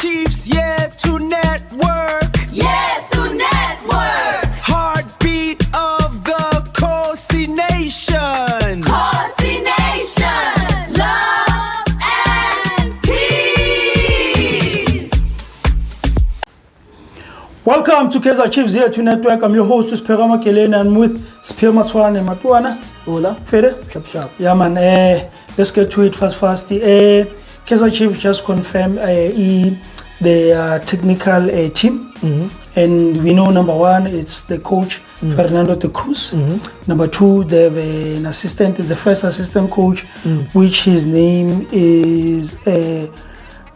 Chiefs, yeah, to network. Yeah, through network. Heartbeat of the Khosi Nation. Khosi Nation. Love and peace. Welcome to Kaizer Chiefs here to Network. I'm your host, Spera Makelene, and I'm with Spera Matuana. Hola. Fede? Sharp. Yeah, man. Let's get to it fast. Kaizer Chiefs just confirmed the technical team. Mm-hmm. And we know number one, it's the coach, Fernando de Cruz. Mm-hmm. Number two, they have an assistant, the first assistant coach, which his name is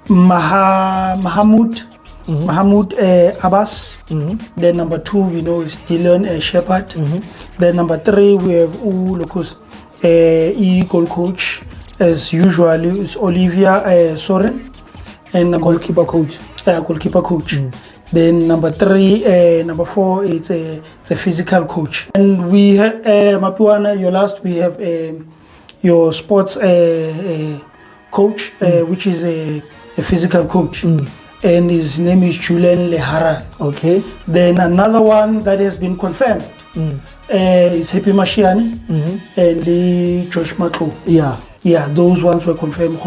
Mahmoud Abbas. Then number two, we know is Dylan Shepard. Then number three, we have Lucas, goal coach, as usually, it's Olivia Soren. And Goalkeeper coach. Goalkeeper coach. Then number four, it's a physical coach. And we have Mapuana, your last, we have your sports coach, which is a physical coach. And his name is Julian Leharan. Okay. Then another one that has been confirmed is Happy Mashiane and Josh Matlo. Yeah, those ones were confirmed.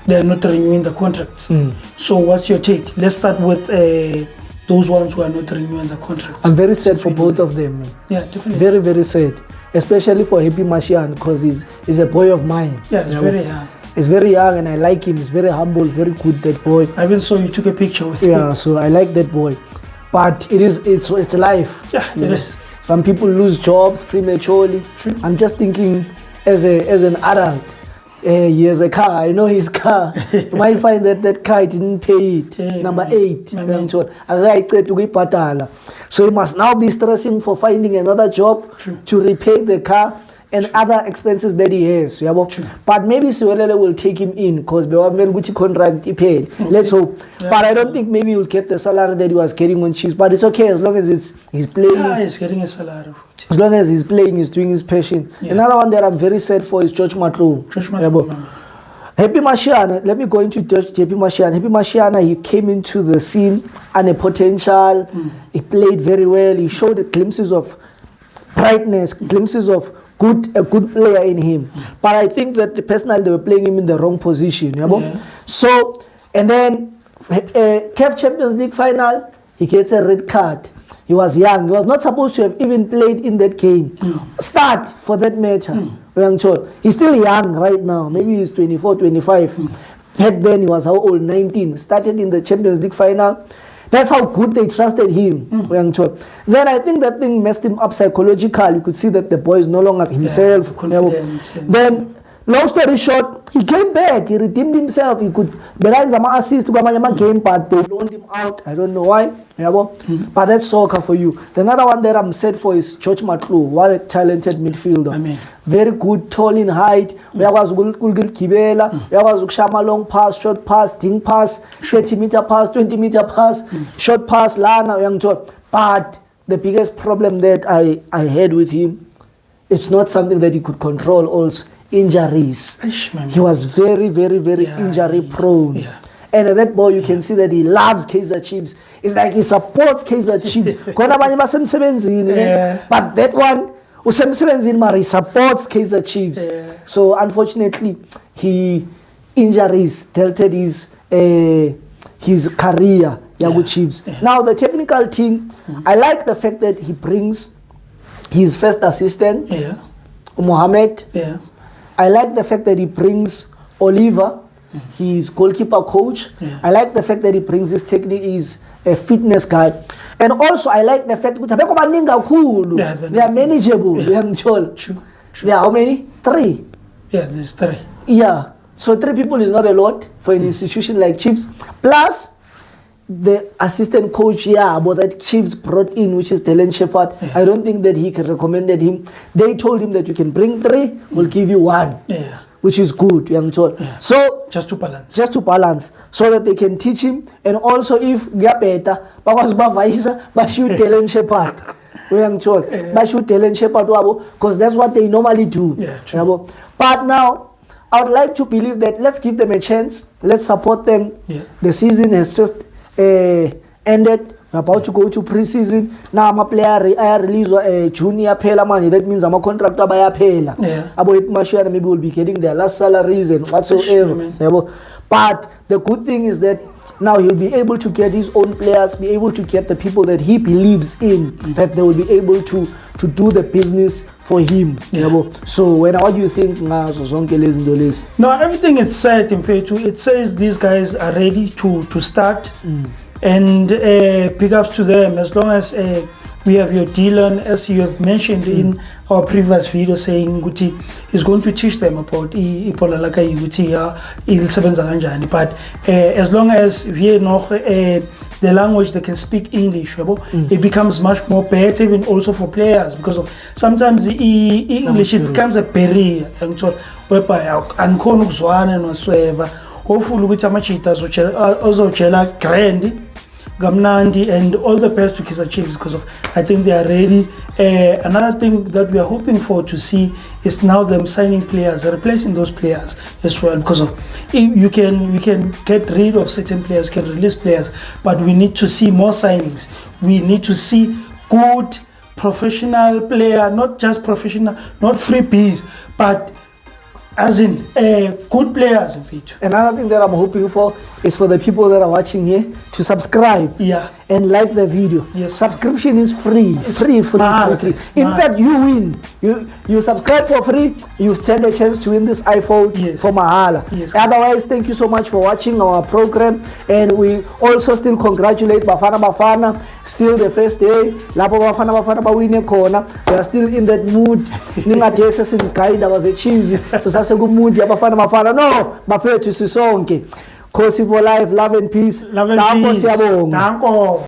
They are not renewing the contracts. So what's your take? Let's start with those ones who are not renewing the contracts. I'm very sad for both of them. Yeah, definitely. Very, very sad. Especially for Happy Mashiane, because he's a boy of mine. Yeah, it's very young. He's very young and I like him. He's very humble, very good, that boy. I even saw you took a picture with him. Yeah, so I like that boy. But it's life. Yeah, it is. Some people lose jobs prematurely. True. I'm just thinking as an adult, he has a car. I know his car. You might find that car didn't pay it. Yeah, Number man. 8. Man. So he must now be stressing for finding another job to repay the car and other expenses that he has. But maybe Siwelele will take him in because Gucci contract he paid. Let's hope. Yeah. But I don't think maybe he will get the salary that he was getting on Chiefs. But it's okay as long as he's playing. Yeah, he's getting a salary. As long as he's playing, he's doing his passion. Yeah. Another one that I'm very sad for is George Matlo. Happy Mashiane, let me go into Happy Mashiane. Happy Mashiane, he came into the scene and a potential. He played very well. He showed glimpses of brightness, glimpses of a good player in him. But I think that personally they were playing him in the wrong position. So, and then CAF Champions League final, he gets a red card. He was young. He was not supposed to have even played in that game. Start for that match. He's still young right now. Maybe he's 24, 25. Back then he was how old? 19. Started in the Champions League final. That's how good they trusted him. Then I think that thing messed him up psychologically. You could see that the boy is no longer himself. Then, long story short, he came back. He redeemed himself. He could assist to game, but they loaned him out. I don't know why. But that's soccer for you. The another one that I'm sad for is George Matlo. What a talented midfielder. Very good, tall in height. Uyakwazi ukugibela, uyakwazi ukushama long pass, short pass, ding pass, 30-meter pass, 20-meter pass, short pass lana uyangithola. But the biggest problem that I had with him, it's not something that he could control also. Injuries. He was very, very, very injury prone. And that boy, you can see that he loves Kaizer Chiefs. It's like he supports Kaizer Chiefs. But that one, he supports Kaizer Chiefs. So unfortunately, injuries tilted his career with Chiefs. Now the technical team, I like the fact that he brings his first assistant, Mohamed. I like the fact that he brings Oliver, his goalkeeper coach. I like the fact that he brings his his fitness guy. And also I like the fact that they are manageable. True. Yeah, how many? 3. Yeah, there's 3. Yeah. So 3 people is not a lot for an institution like Chiefs. Plus the assistant coach but that Chiefs brought in, which is Dylan Shepard. I don't think that he recommended him. They told him that you can bring 3, we'll give you 1. Which is good, So just to balance. So that they can teach him. And also if better, because Dylan Shepard. Because that's what they normally do. Yeah, true. But now I would like to believe that let's give them a chance. Let's support them. Yeah. The season has just ended. We're about to go to pre-season. Now I'm a player. I release junior pela money. That means I'm a contractor by a pela. Yeah. About Mashiana maybe will be getting their last salaries and whatsoever. Amen. But the good thing is that now he'll be able to get his own players, be able to get the people that he believes in, that they will be able to do the business for him. Yeah. So what do you think now? No, everything is set in Fetu. It says these guys are ready to start, and big ups to them. As long as we have your Dylan, as you have mentioned in our previous video, saying Guti is going to teach them about Ipolalaka Guti il but as long as we know the language they can speak English, it becomes much more better, even also for players, because of sometimes English it becomes a barrier, and so whereby ankhona ukuzwana nosweva. Hopefully ukuthi amachita azotshela grand Gamnandi, and all the best to Kaizer Chiefs, because of I think they are ready. Another thing that we are hoping for to see is now them signing players, replacing those players as well, because of you can get rid of certain players, can release players, but we need to see more signings. We need to see good professional player, not just professional, not freebies, but as in good players in feature. Another thing that I'm hoping for is for the people that are watching here to subscribe, Yeah. and like the video. Yes. Subscription is free. Free. In fact, you win. You subscribe for free, you stand a chance to win this iPhone Yes. for mahala. Yes. Otherwise, thank you so much for watching our program, and we also still congratulate Bafana. Still the first day, Lapo Bafana bawine khona. They are still in that mood. Ningadese singaida was a cheesy. So sase good mood ya Bafana. No, bafethu sisonke. Khosi for life, love and peace. Love and Danko peace. siyabonga. Danko.